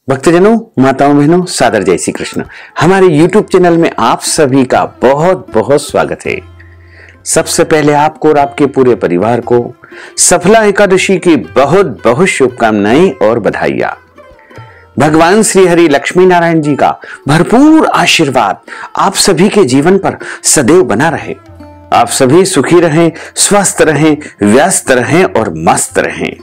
भक्तजनों, माताओं, बहनों, सादर जय श्री कृष्ण। हमारे YouTube चैनल में आप सभी का बहुत बहुत स्वागत है। सबसे पहले आपको और आपके पूरे परिवार को सफला एकादशी की बहुत बहुत शुभकामनाएं और बधाइयां। भगवान श्री हरि लक्ष्मी नारायण जी का भरपूर आशीर्वाद आप सभी के जीवन पर सदैव बना रहे। आप सभी सुखी रहें, स्वस्थ रहें, व्यस्त रहें और मस्त रहें।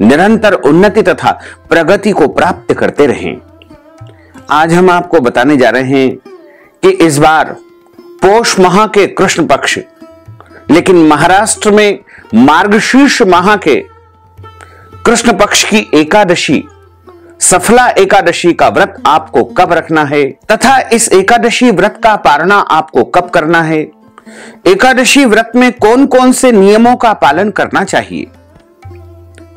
निरंतर उन्नति तथा प्रगति को प्राप्त करते रहें। आज हम आपको बताने जा रहे हैं कि इस बार पौष माह के कृष्ण पक्ष, लेकिन महाराष्ट्र में मार्गशीर्ष माह के कृष्ण पक्ष की एकादशी, सफला एकादशी का व्रत आपको कब रखना है तथा इस एकादशी व्रत का पारणा आपको कब करना है। एकादशी व्रत में कौन कौन से नियमों का पालन करना चाहिए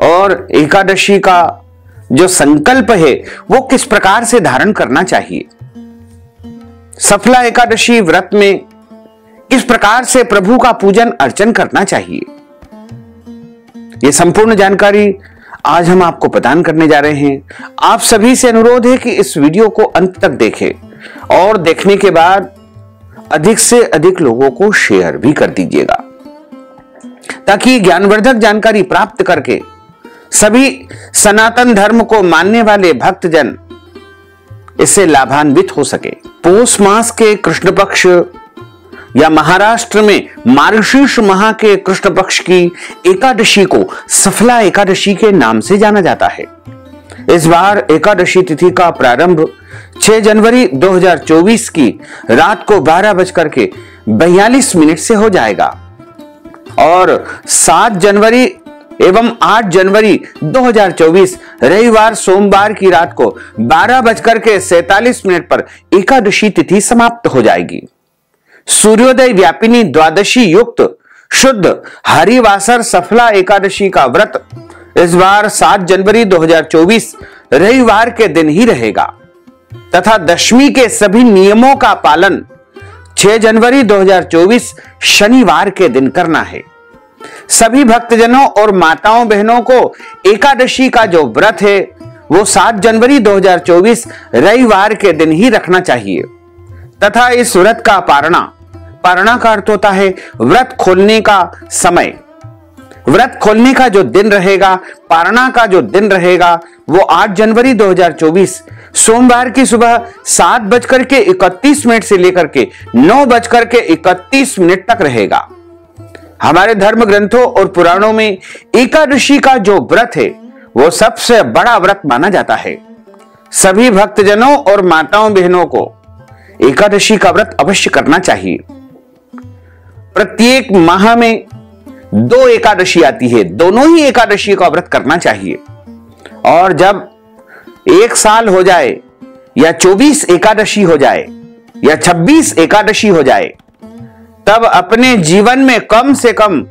और एकादशी का जो संकल्प है वो किस प्रकार से धारण करना चाहिए। सफला एकादशी व्रत में किस प्रकार से प्रभु का पूजन अर्चन करना चाहिए, ये संपूर्ण जानकारी आज हम आपको प्रदान करने जा रहे हैं। आप सभी से अनुरोध है कि इस वीडियो को अंत तक देखें और देखने के बाद अधिक से अधिक लोगों को शेयर भी कर दीजिएगा, ताकि ज्ञानवर्धक जानकारी प्राप्त करके सभी सनातन धर्म को मानने वाले भक्तजन इससे लाभान्वित हो सके। पौष मास के कृष्ण पक्ष या महाराष्ट्र में मार्गशीर्ष माह के कृष्ण पक्ष की एकादशी को सफला एकादशी के नाम से जाना जाता है। इस बार एकादशी तिथि का प्रारंभ 6 जनवरी 2024 की रात को 12:42 से हो जाएगा और 7 जनवरी एवं 8 जनवरी 2024 रविवार सोमवार की रात को 12:47 पर एकादशी तिथि समाप्त हो जाएगी। सूर्योदय व्यापिनी द्वादशी युक्त शुद्ध हरिवासर सफला एकादशी का व्रत इस बार 7 जनवरी 2024 रविवार के दिन ही रहेगा तथा दशमी के सभी नियमों का पालन 6 जनवरी 2024 शनिवार के दिन करना है। सभी भक्तजनों और माताओं बहनों को एकादशी का जो व्रत है वो 7 जनवरी 2024 रविवार के दिन ही रखना चाहिए तथा इस व्रत का पारणा का अर्थ होता है व्रत खोलने का समय। व्रत खोलने का जो दिन रहेगा, पारणा का जो दिन रहेगा वो 8 जनवरी 2024 सोमवार की सुबह 7:31 से लेकर के 9:31 तक रहेगा। हमारे धर्म ग्रंथों और पुराणों में एकादशी का जो व्रत है वो सबसे बड़ा व्रत माना जाता है। सभी भक्तजनों और माताओं बहनों को एकादशी का व्रत अवश्य करना चाहिए। प्रत्येक माह में 2 एकादशी आती है, दोनों ही एकादशी का व्रत करना चाहिए और जब 1 साल हो जाए या 24 एकादशी हो जाए या 26 एकादशी हो जाए तब अपने जीवन में कम से कम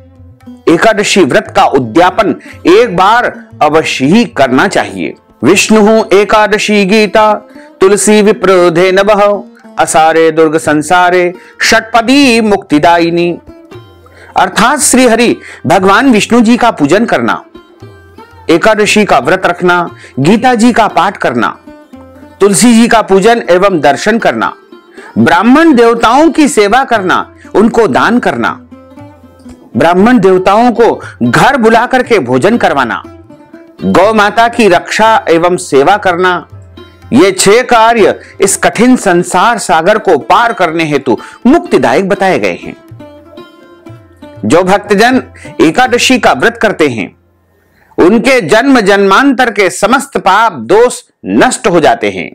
एकादशी व्रत का उद्यापन एक बार अवश्य ही करना चाहिए। विष्णु एकादशी गीता तुलसी विप्रोधे नभः असारे दुर्ग संसारे षटपदी मुक्तिदायिनी। अर्थात श्री हरि भगवान विष्णु जी का पूजन करना, एकादशी का व्रत रखना, गीता जी का पाठ करना, तुलसी जी का पूजन एवं दर्शन करना, ब्राह्मण देवताओं की सेवा करना, उनको दान करना, ब्राह्मण देवताओं को घर बुला करके भोजन करवाना, गौ माता की रक्षा एवं सेवा करना, ये 6 कार्य इस कठिन संसार सागर को पार करने हेतु मुक्तिदायक बताए गए हैं। जो भक्तजन एकादशी का व्रत करते हैं उनके जन्म जन्मांतर के समस्त पाप दोष नष्ट हो जाते हैं।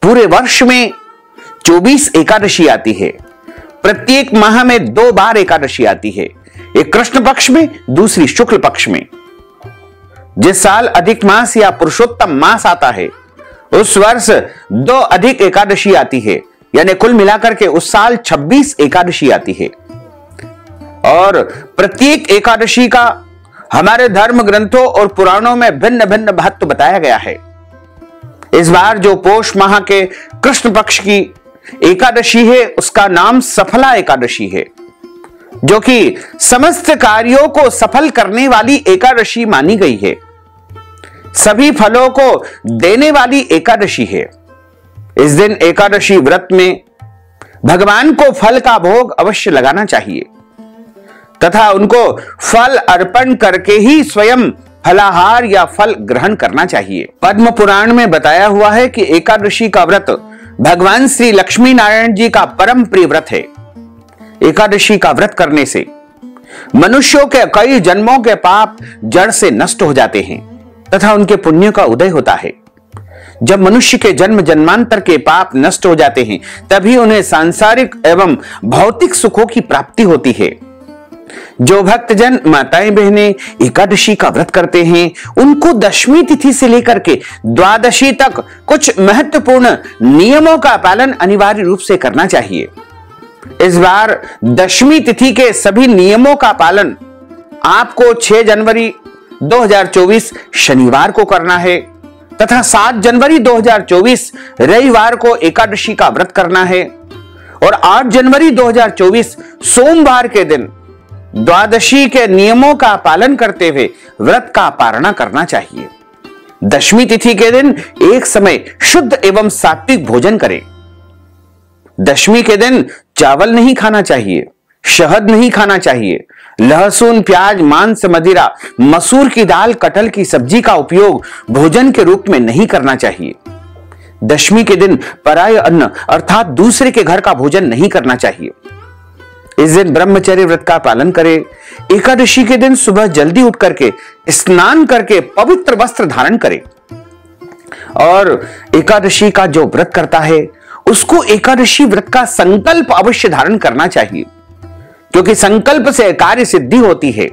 पूरे वर्ष में 24 एकादशी आती है। प्रत्येक माह में 2 बार एकादशी आती है, एक कृष्ण पक्ष में, दूसरी शुक्ल पक्ष में। जिस साल अधिक मास या पुरुषोत्तम मास आता है उस वर्ष 2 अधिक एकादशी आती है, यानी कुल मिलाकर के उस साल 26 एकादशी आती है और प्रत्येक एकादशी का हमारे धर्म ग्रंथों और पुराणों में भिन्न भिन्न महत्व बताया गया है। इस बार जो पौष माह के कृष्ण पक्ष की एकादशी है उसका नाम सफला एकादशी है, जो कि समस्त कार्यों को सफल करने वाली एकादशी मानी गई है। सभी फलों को देने वाली एकादशी है। इस दिन एकादशी व्रत में भगवान को फल का भोग अवश्य लगाना चाहिए तथा उनको फल अर्पण करके ही स्वयं फलाहार या फल ग्रहण करना चाहिए। पद्म पुराण में बताया हुआ है कि एकादशी का व्रत भगवान श्री लक्ष्मी नारायण जी का परम प्रिय व्रत है। एकादशी का व्रत करने से मनुष्यों के कई जन्मों के पाप जड़ से नष्ट हो जाते हैं तथा उनके पुण्य का उदय होता है। जब मनुष्य के जन्म जन्मांतर के पाप नष्ट हो जाते हैं तभी उन्हें सांसारिक एवं भौतिक सुखों की प्राप्ति होती है। जो भक्तजन माताएं बहनें एकादशी का व्रत करते हैं उनको दशमी तिथि से लेकर के द्वादशी तक कुछ महत्वपूर्ण नियमों का पालन अनिवार्य रूप से करना चाहिए। इस बार दशमी तिथि के सभी नियमों का पालन आपको 6 जनवरी 2024 शनिवार को करना है तथा 7 जनवरी 2024 रविवार को एकादशी का व्रत करना है और 8 जनवरी 2024 सोमवार के दिन द्वादशी के नियमों का पालन करते हुए व्रत का पारणा करना चाहिए। दशमी तिथि के दिन एक समय शुद्ध एवं सात्विक भोजन करें। दशमी के दिन चावल नहीं खाना चाहिए, शहद नहीं खाना चाहिए, लहसुन, प्याज, मांस, मदिरा, मसूर की दाल, कटहल की सब्जी का उपयोग भोजन के रूप में नहीं करना चाहिए। दशमी के दिन पराय अन्न अर्थात दूसरे के घर का भोजन नहीं करना चाहिए। इस दिन ब्रह्मचर्य व्रत का पालन करें। एकादशी के दिन सुबह जल्दी उठ करके स्नान करके पवित्र वस्त्र धारण करें और एकादशी का जो व्रत करता है उसको एकादशी व्रत का संकल्प अवश्य धारण करना चाहिए, क्योंकि संकल्प से कार्य सिद्धि होती है।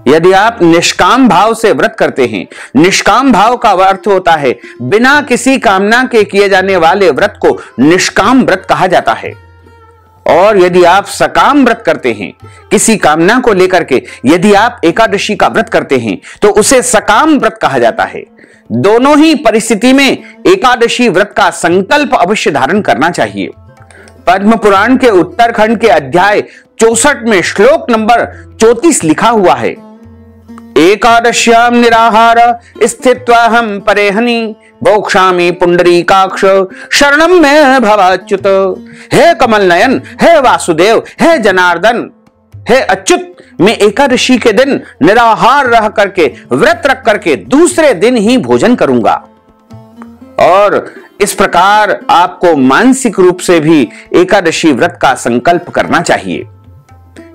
यदि आप निष्काम भाव से व्रत करते हैं, निष्काम भाव का अर्थ होता है बिना किसी कामना के किए जाने वाले व्रत को निष्काम व्रत कहा जाता है। और यदि आप सकाम व्रत करते हैं, किसी कामना को लेकर के यदि आप एकादशी का व्रत करते हैं तो उसे सकाम व्रत कहा जाता है। दोनों ही परिस्थिति में एकादशी व्रत का संकल्प अवश्य धारण करना चाहिए। पद्म पुराण के उत्तरखंड के अध्याय 64 में श्लोक नंबर 34 लिखा हुआ है, एकादश्याम निराहार स्थित्वा हम परेहनि भोक्षामि पुंडरीकाक्ष शरणम में भवाच्युत। हे कमल नयन, हे वासुदेव, हे जनार्दन, हे अच्युत, मैं एकादशी के दिन निराहार रह करके व्रत रख करके दूसरे दिन ही भोजन करूंगा। और इस प्रकार आपको मानसिक रूप से भी एकादशी व्रत का संकल्प करना चाहिए।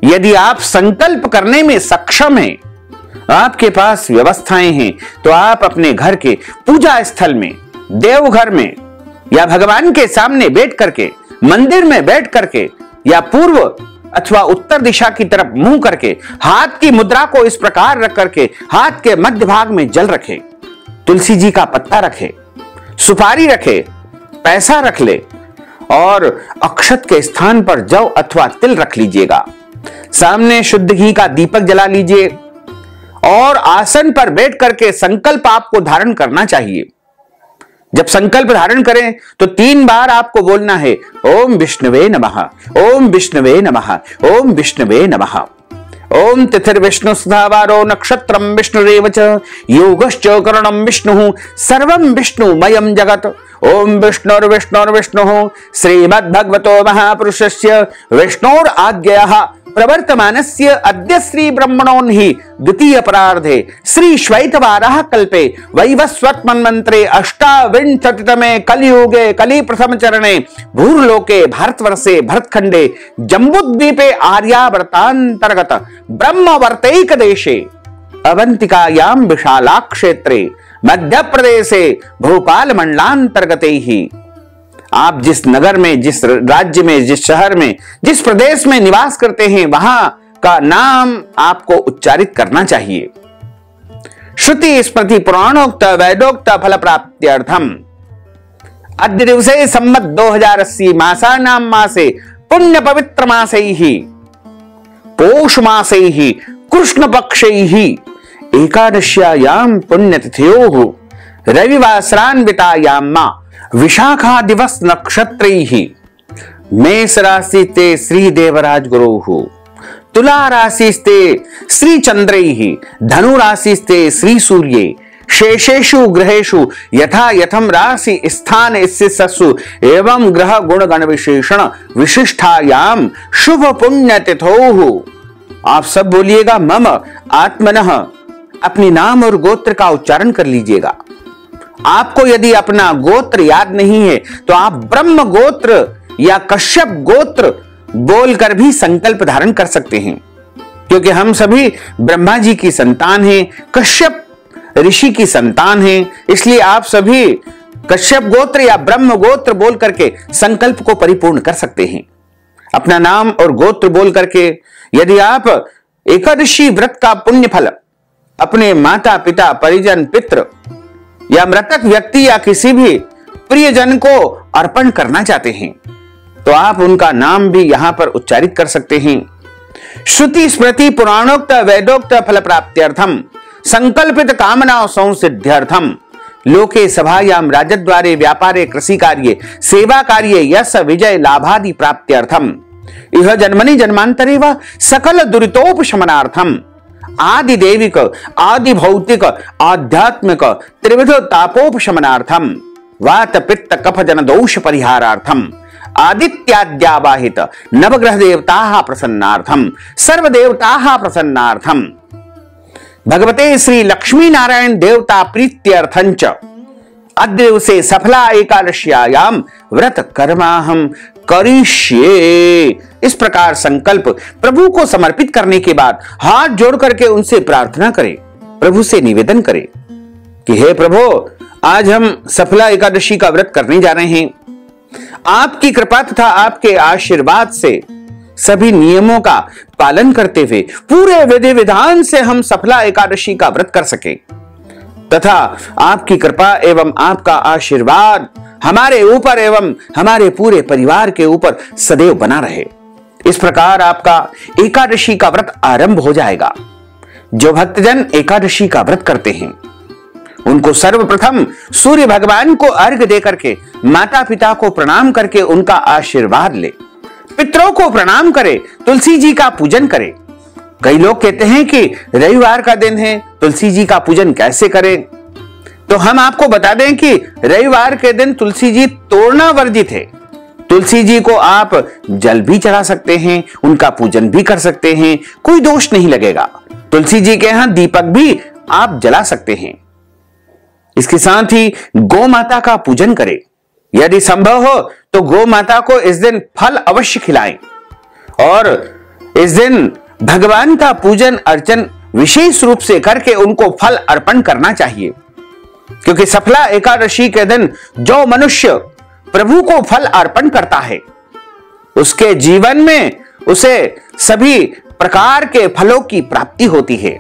यदि आप संकल्प करने में सक्षम हैं, आपके पास व्यवस्थाएं हैं, तो आप अपने घर के पूजा स्थल में, देवघर में या भगवान के सामने बैठ करके, मंदिर में बैठ करके या पूर्व अथवा उत्तर दिशा की तरफ मुंह करके हाथ की मुद्रा को इस प्रकार रख करके हाथ के मध्य भाग में जल रखे, तुलसी जी का पत्ता रखे, सुपारी रखे, पैसा रख ले और अक्षत के स्थान पर जौ अथवा तिल रख लीजिएगा। सामने शुद्ध घी का दीपक जला लीजिए और आसन पर बैठ करके संकल्प आपको धारण करना चाहिए। जब संकल्प धारण करें तो 3 बार आपको बोलना है, ओम विष्णुवे नमः, ओम विष्णुवे नमः, ओम विष्णुवे नमः। ओम तिथिर्विष्णु सुधावारो नक्षत्रम विष्णुरेव च योगश्च करणम विष्णुः सर्वं विष्णुमयं जगत्। ओम विष्णुर्विष्णुर्विष्णुः श्रीमद्भगवतो महापुरुषस्य विष्णोराज्ञया प्रवर्तमानस्य अद्य श्री ब्रह्मणोन्हि द्वितीय परार्धे श्री श्वैतवाराह कल्पे वैवस्वत मन्वंतरे अष्टाविंशतितमे कलियुगे कलि प्रथम चरणे भूर्लोके भारतवर्षे भरतखंडे जम्बूद्वीपे आर्यावर्तांतर्गत ब्रह्मवर्तैक देशे अवंतिकायां विशाला क्षेत्रे मध्य प्रदेशे भोपाल मंडलांतर्गते ही आप जिस नगर में, जिस राज्य में, जिस शहर में, जिस प्रदेश में निवास करते हैं वहां का नाम आपको उच्चारित करना चाहिए। श्रुति स्मृति पुराणोक्त वैदोक्त फल प्राप्त्यर्थम अद्य दिवसे संवत 2080 मासानां मासे पुण्य पवित्र मासैः पौष मासैः कृष्ण पक्षैः एकादश्यायां पुण्यतिथयोः रविवासरान्वितायां मा विशाखा दिवस नक्षत्रैः मेष राशिस्ते श्री देवराज गुरुः तुला राशिस्ते श्री चंद्रैः धनु राशिस्ते श्री सूर्ये शेषेषु ग्रहेषु यथा यथम राशि स्थान इस्सु एवं ग्रह गुण गण विशेषण विशिष्टायाम शुभ पुण्य तिथौ। आप सब बोलिएगा मम आत्मनः, अपने नाम और गोत्र का उच्चारण कर लीजिएगा। आपको यदि अपना गोत्र याद नहीं है तो आप ब्रह्म गोत्र या कश्यप गोत्र बोलकर भी संकल्प धारण कर सकते हैं, क्योंकि हम सभी ब्रह्मा जी की संतान हैं, कश्यप ऋषि की संतान हैं। इसलिए आप सभी कश्यप गोत्र या ब्रह्म गोत्र बोल करके संकल्प को परिपूर्ण कर सकते हैं। अपना नाम और गोत्र बोल करके यदि आप एकादशी व्रत का पुण्य फल अपने माता पिता परिजन पितृ या मृतक व्यक्ति या किसी भी प्रियजन को अर्पण करना चाहते हैं तो आप उनका नाम भी यहां पर उच्चारित कर सकते हैं। श्रुति स्मृति पुराणोक्त वेदोक्त फल प्राप्त्यर्थम संकल्पित कामना संसिद्ध्यर्थम लोके सभायाम राजद्वारे व्यापारे कृषि कार्ये सेवा कार्ये यश विजय लाभादि प्राप्त्यर्थम इह जन्मनि जन्मांतरे व सकल दुरितोपशमनार्थम आदि दैविक आदि भौतिक आध्यात्मिक त्रिविध तापोपशमनार्थम वात पित्त कफ जन दोष परिहारार्थम आदित्याद्यावाहित नवग्रह देवताः प्रसन्नार्थम सर्वदेवताः प्रसन्नार्थम भगवते श्री लक्ष्मी नारायण देवता प्रीत्यर्थंच अद्य से सफला एकादश्यायाम व्रत कर्माहम करिष्ये। इस प्रकार संकल्प प्रभु को समर्पित करने के बाद हाथ जोड़ करके उनसे प्रार्थना करें, प्रभु से निवेदन करें कि हे प्रभु, आज हम सफला एकादशी का व्रत करने जा रहे हैं। आपकी कृपा तथा आपके आशीर्वाद से सभी नियमों का पालन करते हुए पूरे विधि विधान से हम सफला एकादशी का व्रत कर सके तथा आपकी कृपा एवं आपका आशीर्वाद हमारे ऊपर एवं हमारे पूरे परिवार के ऊपर सदैव बना रहे। इस प्रकार आपका एकादशी का व्रत आरंभ हो जाएगा। जो भक्तजन एकादशी का व्रत करते हैं उनको सर्वप्रथम सूर्य भगवान को अर्घ्य देकर के माता पिता को प्रणाम करके उनका आशीर्वाद ले, पितरों को प्रणाम करे, तुलसी जी का पूजन करे। कई लोग कहते हैं कि रविवार का दिन है, तुलसी जी का पूजन कैसे करें? तो हम आपको बता दें कि रविवार के दिन तुलसी जी तोड़ना वर्जित है। तुलसी जी को आप जल भी चढ़ा सकते हैं, उनका पूजन भी कर सकते हैं, कोई दोष नहीं लगेगा। तुलसी जी के यहां दीपक भी आप जला सकते हैं। इसके साथ ही गौ माता का पूजन करें। यदि संभव हो तो गौ माता को इस दिन फल अवश्य खिलाएं और इस दिन भगवान का पूजन अर्चन विशेष रूप से करके उनको फल अर्पण करना चाहिए, क्योंकि सफला एकादशी के दिन जो मनुष्य प्रभु को फल अर्पण करता है उसके जीवन में उसे सभी प्रकार के फलों की प्राप्ति होती है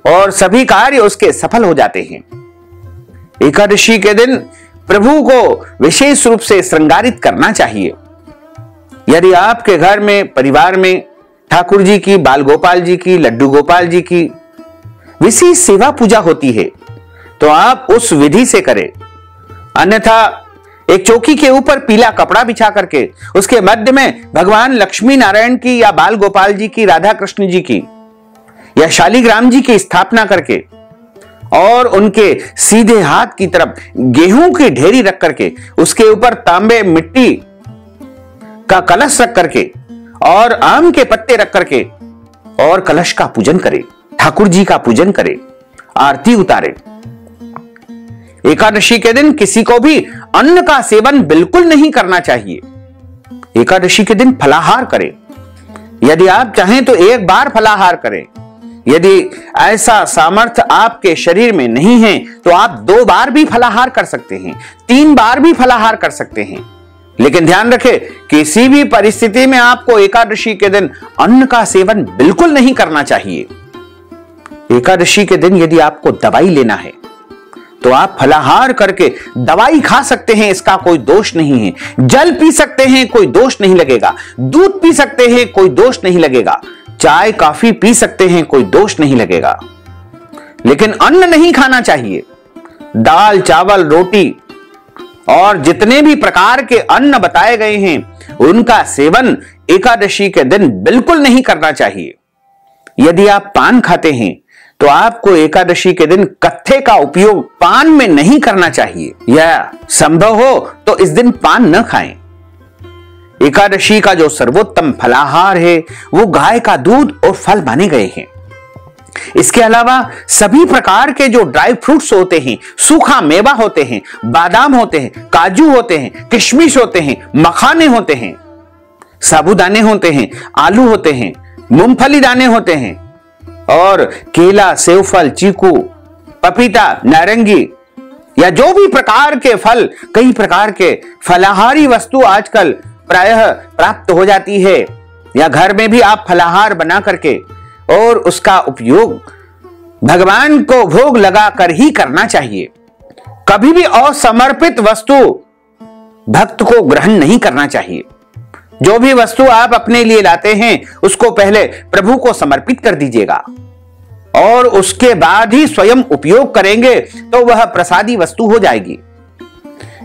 और सभी कार्य उसके सफल हो जाते हैं। एकादशी के दिन प्रभु को विशेष रूप से श्रृंगारित करना चाहिए। यदि आपके घर में परिवार में ठाकुर जी की, बाल गोपाल जी की, लड्डू गोपाल जी की विशेष सेवा पूजा होती है तो आप उस विधि से करें। अन्यथा एक चौकी के ऊपर पीला कपड़ा बिछा करके उसके मध्य में भगवान लक्ष्मी नारायण की या बाल गोपाल जी की, राधा कृष्ण जी की या शालिग्राम जी की स्थापना करके और उनके सीधे हाथ की तरफ गेहूं की ढेरी रख करके उसके ऊपर तांबे मिट्टी का कलश रख करके और आम के पत्ते रख करके और कलश का पूजन करें, ठाकुर जी का पूजन करें, आरती उतारे। एकादशी के दिन किसी को भी अन्न का सेवन बिल्कुल नहीं करना चाहिए। एकादशी के दिन फलाहार करें। यदि आप चाहें तो एक बार फलाहार करें। यदि ऐसा सामर्थ्य आपके शरीर में नहीं है तो आप 2 बार भी फलाहार कर सकते हैं, 3 बार भी फलाहार कर सकते हैं। लेकिन ध्यान रखें, किसी भी परिस्थिति में आपको एकादशी के दिन अन्न का सेवन बिल्कुल नहीं करना चाहिए। एकादशी के दिन यदि आपको दवाई लेना है तो आप फलाहार करके दवाई खा सकते हैं, इसका कोई दोष नहीं है। जल पी सकते हैं, कोई दोष नहीं लगेगा। दूध पी सकते हैं, कोई दोष नहीं लगेगा। चाय कॉफी पी सकते हैं, कोई दोष नहीं लगेगा। लेकिन अन्न नहीं खाना चाहिए। दाल चावल रोटी और जितने भी प्रकार के अन्न बताए गए हैं उनका सेवन एकादशी के दिन बिल्कुल नहीं करना चाहिए। यदि आप पान खाते हैं तो आपको एकादशी के दिन कत्थे का उपयोग पान में नहीं करना चाहिए, या संभव हो तो इस दिन पान न खाएं। एकादशी का जो सर्वोत्तम फलाहार है वो गाय का दूध और फल माने गए हैं। इसके अलावा सभी प्रकार के जो ड्राई फ्रूट्स होते हैं, सूखा मेवा होते हैं, बादाम होते हैं, काजू होते हैं, किशमिश होते हैं, मखाने होते हैं, साबूदाने होते हैं, आलू होते हैं, मूंगफली दाने होते हैं, और केला, सेवफल, चीकू, पपीता, नारंगी या जो भी प्रकार के फल, कई प्रकार के फलाहारी वस्तु आजकल प्रायः प्राप्त हो जाती है, या घर में भी आप फलाहार बना करके और उसका उपयोग भगवान को भोग लगाकर ही करना चाहिए। कभी भी असमर्पित वस्तु भक्त को ग्रहण नहीं करना चाहिए। जो भी वस्तु आप अपने लिए लाते हैं उसको पहले प्रभु को समर्पित कर दीजिएगा और उसके बाद ही स्वयं उपयोग करेंगे तो वह प्रसादी वस्तु हो जाएगी।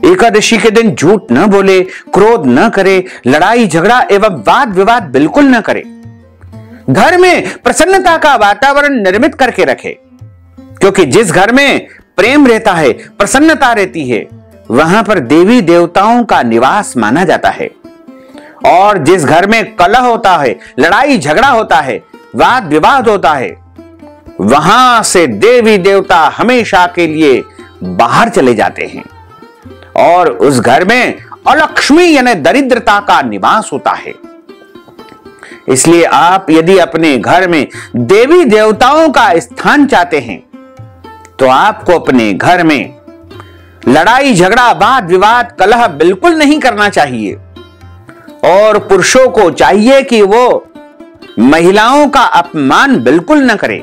एकादशी के दिन झूठ न बोले, क्रोध न करे, लड़ाई झगड़ा एवं वाद विवाद बिल्कुल न करे। घर में प्रसन्नता का वातावरण निर्मित करके रखे, क्योंकि जिस घर में प्रेम रहता है, प्रसन्नता रहती है, वहां पर देवी देवताओं का निवास माना जाता है। और जिस घर में कलह होता है, लड़ाई झगड़ा होता है, वाद विवाद होता है, वहां से देवी देवता हमेशा के लिए बाहर चले जाते हैं और उस घर में अलक्ष्मी यानी दरिद्रता का निवास होता है। इसलिए आप यदि अपने घर में देवी देवताओं का स्थान चाहते हैं तो आपको अपने घर में लड़ाई झगड़ा, वाद विवाद, कलह बिल्कुल नहीं करना चाहिए। और पुरुषों को चाहिए कि वो महिलाओं का अपमान बिल्कुल न करें,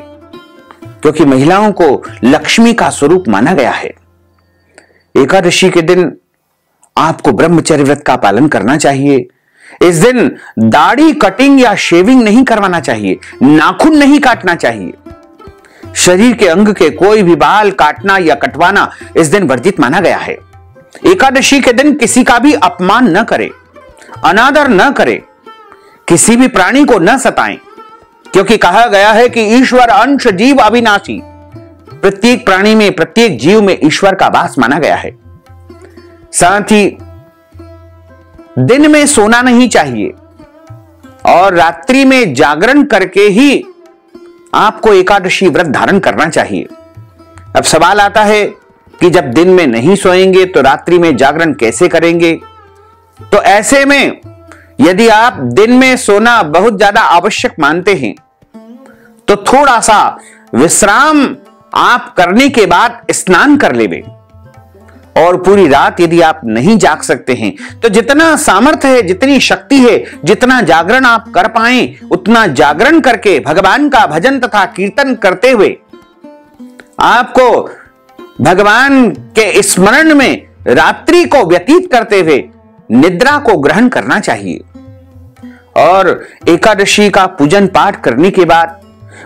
क्योंकि महिलाओं को लक्ष्मी का स्वरूप माना गया है। एकादशी के दिन आपको ब्रह्मचर्य व्रत का पालन करना चाहिए। इस दिन दाढ़ी कटिंग या शेविंग नहीं करवाना चाहिए, नाखून नहीं काटना चाहिए। शरीर के अंग के कोई भी बाल काटना या कटवाना इस दिन वर्जित माना गया है। एकादशी के दिन किसी का भी अपमान न करें, अनादर न करें, किसी भी प्राणी को न सताएं, क्योंकि कहा गया है कि ईश्वर अंश जीव अविनाशी। प्रत्येक प्राणी में, प्रत्येक जीव में ईश्वर का वास माना गया है। साथ ही दिन में सोना नहीं चाहिए और रात्रि में जागरण करके ही आपको एकादशी व्रत धारण करना चाहिए। अब सवाल आता है कि जब दिन में नहीं सोएंगे तो रात्रि में जागरण कैसे करेंगे? तो ऐसे में यदि आप दिन में सोना बहुत ज्यादा आवश्यक मानते हैं तो थोड़ा सा विश्राम आप करने के बाद स्नान कर लेवे, और पूरी रात यदि आप नहीं जाग सकते हैं तो जितना सामर्थ्य है, जितनी शक्ति है, जितना जागरण आप कर पाए उतना जागरण करके भगवान का भजन तथा कीर्तन करते हुए आपको भगवान के स्मरण में रात्रि को व्यतीत करते हुए निद्रा को ग्रहण करना चाहिए। और एकादशी का पूजन पाठ करने के बाद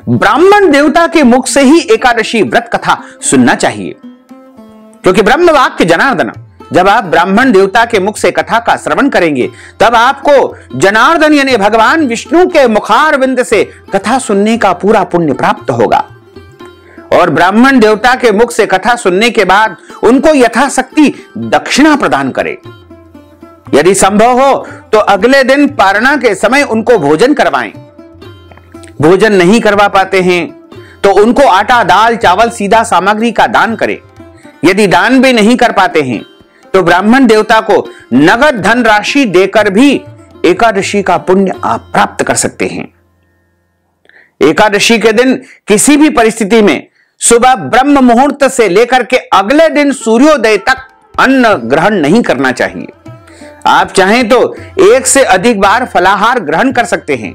ब्राह्मण देवता के मुख से ही एकादशी व्रत कथा सुनना चाहिए, क्योंकि ब्रह्म वाक्य जनार्दन, जब आप ब्राह्मण देवता के मुख से कथा का श्रवण करेंगे तब आपको जनार्दन यानी भगवान विष्णु के मुखारविंद से कथा सुनने का पूरा पुण्य प्राप्त होगा। और ब्राह्मण देवता के मुख से कथा सुनने के बाद उनको यथाशक्ति दक्षिणा प्रदान करें। यदि संभव हो तो अगले दिन पारणा के समय उनको भोजन करवाएं। भोजन नहीं करवा पाते हैं तो उनको आटा, दाल, चावल, सीधा सामग्री का दान करें। यदि दान भी नहीं कर पाते हैं तो ब्राह्मण देवता को नगद धन राशि देकर भी एकादशी का पुण्य आप प्राप्त कर सकते हैं। एकादशी के दिन किसी भी परिस्थिति में सुबह ब्रह्म मुहूर्त से लेकर के अगले दिन सूर्योदय तक अन्न ग्रहण नहीं करना चाहिए। आप चाहें तो एक से अधिक बार फलाहार ग्रहण कर सकते हैं,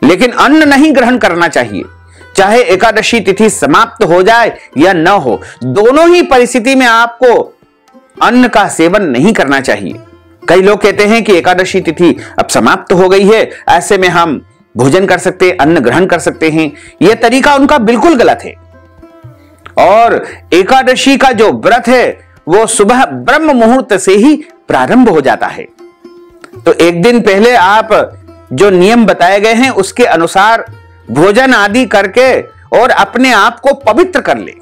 लेकिन अन्न नहीं ग्रहण करना चाहिए। चाहे एकादशी तिथि समाप्त हो जाए या न हो, दोनों ही परिस्थिति में आपको अन्न का सेवन नहीं करना चाहिए। कई लोग कहते हैं कि एकादशी तिथि अब समाप्त हो गई है, ऐसे में हम भोजन कर सकते हैं, अन्न ग्रहण कर सकते हैं। यह तरीका उनका बिल्कुल गलत है। और एकादशी का जो व्रत है वो सुबह ब्रह्म मुहूर्त से ही प्रारंभ हो जाता है। तो एक दिन पहले आप जो नियम बताए गए हैं उसके अनुसार भोजन आदि करके और अपने आप को पवित्र कर ले।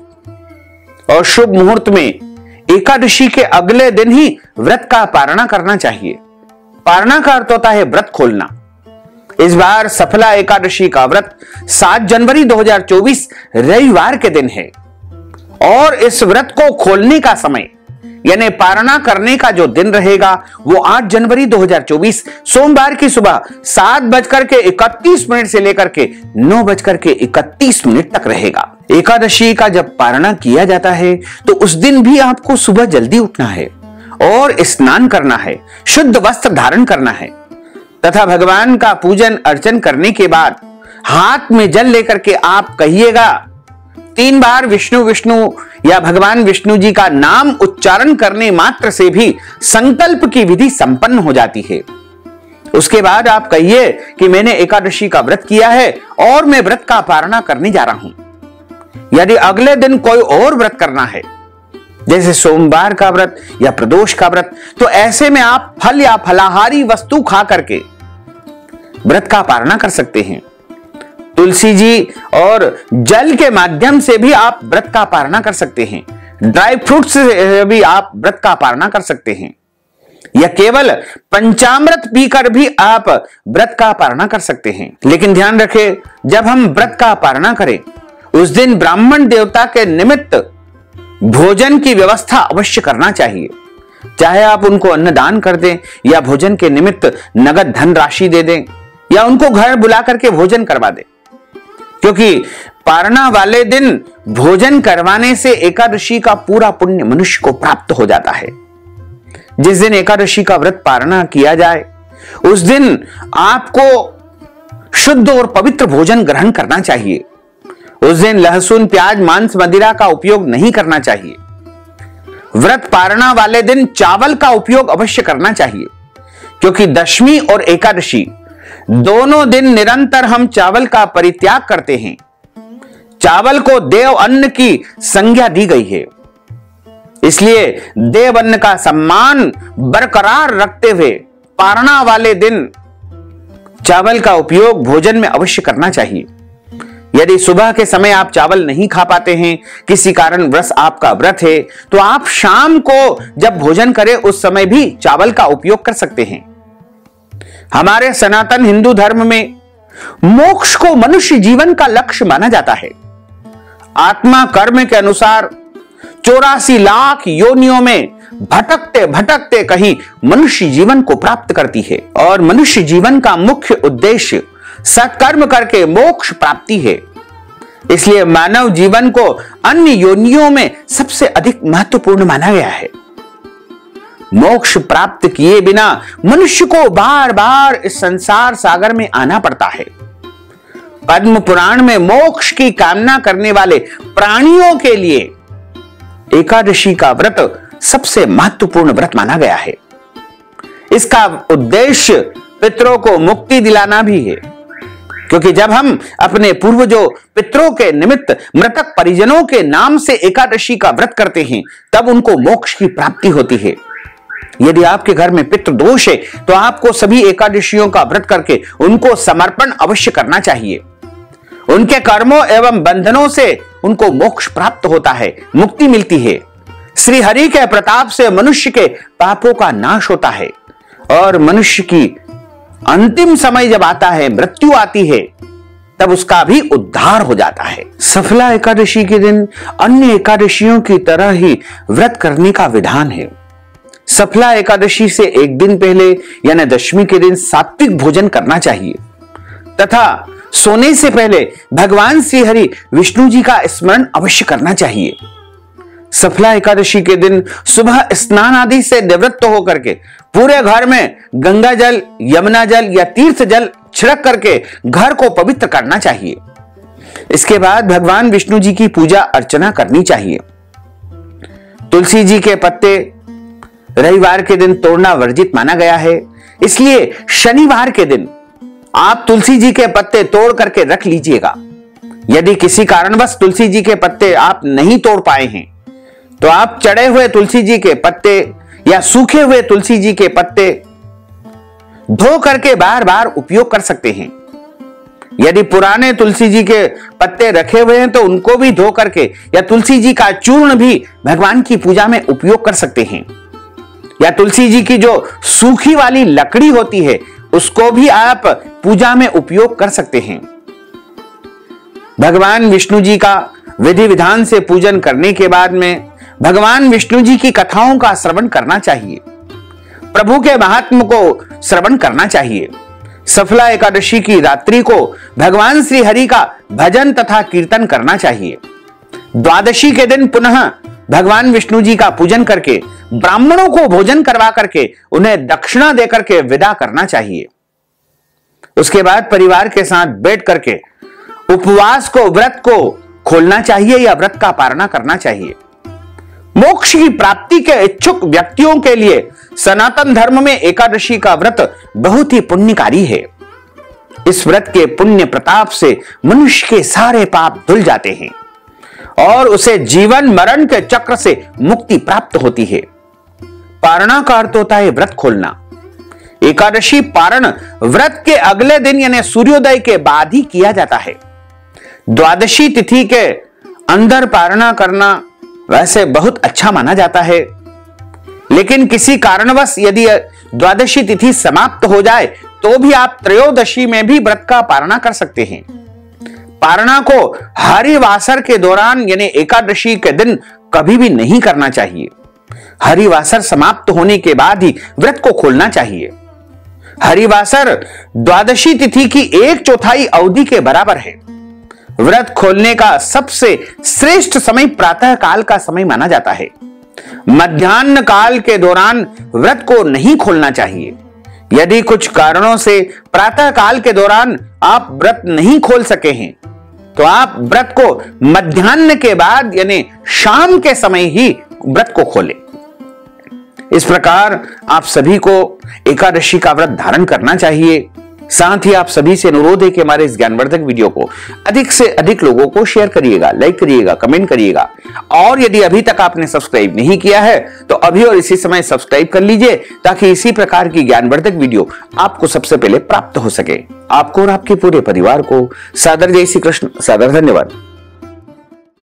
और शुभ मुहूर्त में एकादशी के अगले दिन ही व्रत का पारणा करना चाहिए। पारणा का अर्थ होता है व्रत खोलना। इस बार सफला एकादशी का व्रत 7 जनवरी 2024 रविवार के दिन है और इस व्रत को खोलने का समय यानी पारणा करने का जो दिन रहेगा वो 8 जनवरी 2024 सोमवार की सुबह 7:31 से लेकर के 9:31 तक रहेगा। एकादशी का जब पारणा किया जाता है तो उस दिन भी आपको सुबह जल्दी उठना है और स्नान करना है, शुद्ध वस्त्र धारण करना है तथा भगवान का पूजन अर्चन करने के बाद हाथ में जल लेकर के आप कहिएगा 3 बार विष्णु विष्णु या भगवान विष्णु जी का नाम उच्चारण करने मात्र से भी संकल्प की विधि संपन्न हो जाती है। उसके बाद आप कहिए कि मैंने एकादशी का व्रत किया है और मैं व्रत का पारणा करने जा रहा हूं। यदि अगले दिन कोई और व्रत करना है जैसे सोमवार का व्रत या प्रदोष का व्रत, तो ऐसे में आप फल या फलाहारी वस्तु खा करके व्रत का पारणा कर सकते हैं। तुलसी जी और जल के माध्यम से भी आप व्रत का पारणा कर सकते हैं। ड्राई फ्रूट्स से भी आप व्रत का पारणा कर सकते हैं या केवल पंचामृत पीकर भी आप व्रत का पारणा कर सकते हैं। लेकिन ध्यान रखें, जब हम व्रत का पारणा करें उस दिन ब्राह्मण देवता के निमित्त भोजन की व्यवस्था अवश्य करना चाहिए। चाहे आप उनको अन्नदान कर दें या भोजन के निमित्त नगद धन राशि दे दें या उनको घर बुला करके भोजन करवा दें, क्योंकि पारणा वाले दिन भोजन करवाने से एकादशी का पूरा पुण्य मनुष्य को प्राप्त हो जाता है। जिस दिन एकादशी का व्रत पारणा किया जाए उस दिन आपको शुद्ध और पवित्र भोजन ग्रहण करना चाहिए। उस दिन लहसुन, प्याज, मांस, मदिरा का उपयोग नहीं करना चाहिए। व्रत पारणा वाले दिन चावल का उपयोग अवश्य करना चाहिए, क्योंकि दशमी और एकादशी दोनों दिन निरंतर हम चावल का परित्याग करते हैं। चावल को देव अन्न की संज्ञा दी गई है, इसलिए देव अन्न का सम्मान बरकरार रखते हुए पारणा वाले दिन चावल का उपयोग भोजन में अवश्य करना चाहिए। यदि सुबह के समय आप चावल नहीं खा पाते हैं, किसी कारणवश आपका व्रत है, तो आप शाम को जब भोजन करें उस समय भी चावल का उपयोग कर सकते हैं। हमारे सनातन हिंदू धर्म में मोक्ष को मनुष्य जीवन का लक्ष्य माना जाता है। आत्मा कर्म के अनुसार 84 लाख योनियों में भटकते भटकते कहीं मनुष्य जीवन को प्राप्त करती है और मनुष्य जीवन का मुख्य उद्देश्य सत्कर्म करके मोक्ष प्राप्ति है। इसलिए मानव जीवन को अन्य योनियों में सबसे अधिक महत्वपूर्ण माना गया है। मोक्ष प्राप्त किए बिना मनुष्य को बार बार इस संसार सागर में आना पड़ता है। पद्म पुराण में मोक्ष की कामना करने वाले प्राणियों के लिए एकादशी का व्रत सबसे महत्वपूर्ण व्रत माना गया है। इसका उद्देश्य पितरों को मुक्ति दिलाना भी है, क्योंकि जब हम अपने पूर्वजों पितरों के निमित्त मृतक परिजनों के नाम से एकादशी का व्रत करते हैं तब उनको मोक्ष की प्राप्ति होती है। यदि आपके घर में पितृ दोष है तो आपको सभी एकादशियों का व्रत करके उनको समर्पण अवश्य करना चाहिए। उनके कर्मों एवं बंधनों से उनको मोक्ष प्राप्त होता है, मुक्ति मिलती है। श्री हरि के प्रताप से मनुष्य के पापों का नाश होता है और मनुष्य की अंतिम समय जब आता है, मृत्यु आती है, तब उसका भी उद्धार हो जाता है। सफला एकादशी के दिन अन्य एकादशियों की तरह ही व्रत करने का विधान है। सफला एकादशी से एक दिन पहले यानी दशमी के दिन सात्विक भोजन करना चाहिए तथा सोने से पहले भगवान श्री हरि विष्णु जी का स्मरण अवश्य करना चाहिए। सफला एकादशी के दिन सुबह स्नान आदि से निवृत्त होकर के पूरे घर में गंगा जल, यमुना जल या तीर्थ जल छिड़क करके घर को पवित्र करना चाहिए। इसके बाद भगवान विष्णु जी की पूजा अर्चना करनी चाहिए। तुलसी जी के पत्ते रविवार के दिन तोड़ना वर्जित माना गया है, इसलिए शनिवार के दिन आप तुलसी जी के पत्ते तोड़ करके रख लीजिएगा। यदि किसी कारणवश तुलसी जी के पत्ते आप नहीं तोड़ पाए हैं तो आप चढ़े हुए तुलसी जी के पत्ते या सूखे हुए तुलसी जी के पत्ते धो करके बार बार उपयोग कर सकते हैं। यदि पुराने तुलसी जी के पत्ते रखे हुए हैं तो उनको भी धो करके या तुलसी जी का चूर्ण भी भगवान की पूजा में उपयोग कर सकते हैं। या तुलसी जी की जो सूखी वाली लकड़ी होती है उसको भी आप पूजा में उपयोग कर सकते हैं। भगवान विष्णु जी का विधि विधान से पूजन करने के बाद में भगवान विष्णु जी की कथाओं का श्रवण करना चाहिए, प्रभु के महात्म को श्रवण करना चाहिए। सफला एकादशी की रात्रि को भगवान श्री हरि का भजन तथा कीर्तन करना चाहिए। द्वादशी के दिन पुनः भगवान विष्णु जी का पूजन करके ब्राह्मणों को भोजन करवा करके उन्हें दक्षिणा देकर के विदा करना चाहिए। उसके बाद परिवार के साथ बैठ करके उपवास को, व्रत को खोलना चाहिए या व्रत का पारणा करना चाहिए। मोक्ष की प्राप्ति के इच्छुक व्यक्तियों के लिए सनातन धर्म में एकादशी का व्रत बहुत ही पुण्यकारी है। इस व्रत के पुण्य प्रताप से मनुष्य के सारे पाप धुल जाते हैं और उसे जीवन मरण के चक्र से मुक्ति प्राप्त होती है। पारणा का अर्थ होता है व्रत खोलना। एकादशी पारण व्रत के अगले दिन यानी सूर्योदय के बाद ही किया जाता है। द्वादशी तिथि के अंदर पारणा करना वैसे बहुत अच्छा माना जाता है, लेकिन किसी कारणवश यदि द्वादशी तिथि समाप्त हो जाए तो भी आप त्रयोदशी में भी व्रत का पारणा कर सकते हैं। पारणा को हरिवासर के दौरान यानी एकादशी के दिन कभी भी नहीं करना चाहिए। हरिवासर समाप्त होने के बाद ही व्रत को खोलना चाहिए। हरिवासर द्वादशी तिथि की 1/4 अवधि के बराबर है। व्रत खोलने का सबसे श्रेष्ठ समय प्रातः काल का समय माना जाता है। मध्याह्न काल के दौरान व्रत को नहीं खोलना चाहिए। यदि कुछ कारणों से प्रातः काल के दौरान आप व्रत नहीं खोल सके हैं तो आप व्रत को मध्याह्न के बाद यानी शाम के समय ही व्रत को खोलें। इस प्रकार आप सभी को एकादशी का व्रत धारण करना चाहिए। साथ ही आप सभी से अनुरोध है कि हमारे इस ज्ञानवर्धक वीडियो को अधिक से अधिक लोगों को शेयर करिएगा, लाइक करिएगा, कमेंट करिएगा और यदि अभी तक आपने सब्सक्राइब नहीं किया है तो अभी और इसी समय सब्सक्राइब कर लीजिए ताकि इसी प्रकार की ज्ञानवर्धक वीडियो आपको सबसे पहले प्राप्त हो सके। आपको और आपके पूरे परिवार को सादर जय श्री कृष्ण, सादर धन्यवाद।